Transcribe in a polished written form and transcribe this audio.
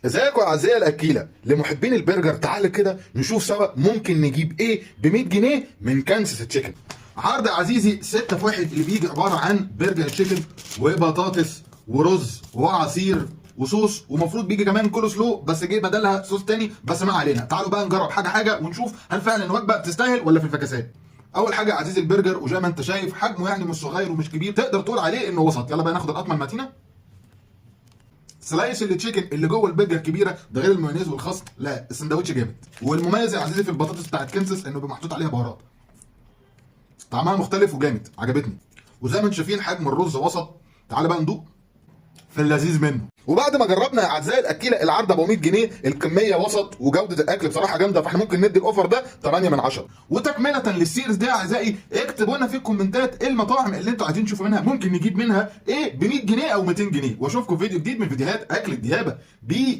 ازيكم يا اعزائي الاكيله لمحبين البرجر. تعال كده نشوف سوا ممكن نجيب ايه ب 100 جنيه من كانساس تشيكن. عرض يا عزيزي 6 في 1 اللي بيجي عباره عن برجر تشيكن وبطاطس ورز وعصير وصوص، ومفروض بيجي كمان كول سلو بس جه بدلها صوص تاني، بس ما علينا. تعالوا بقى نجرب حاجه حاجه ونشوف هل فعلا الوجبه تستاهل ولا في الفكاسات. اول حاجه يا عزيزي البرجر، وزي ما انت شايف حجمه يعني مش صغير ومش كبير، تقدر تقول عليه انه وسط. يلا بقى ناخد القطمه المتينه. سلايس التشيكن اللي جوه البرجر كبيره، ده غير المايونيز والخس. لا السندوتش جامد. والمميز يا عزيزي في البطاطس بتاعت كنسس انه بيبقى محطوط عليها بهارات، طعمها مختلف وجامد عجبتني. وزي ما انتم شايفين حجم الرز وسط. تعالى بقى ندوق في اللذيذ منه. وبعد ما جربنا يا اعزائي الاكيله العرض ابو 100 جنيه، الكميه وسط وجوده الاكل بصراحه جامده، فاحنا ممكن ندي الاوفر ده 8 من 10. وتكمله للسيريز ده يا اعزائي، اكتبوا لنا في الكومنتات ايه المطاعم اللي انتوا عايزين تشوفوا منها، ممكن نجيب منها ايه ب 100 جنيه او 200 جنيه. واشوفكم في فيديو جديد من فيديوهات اكل الديابه. بيس.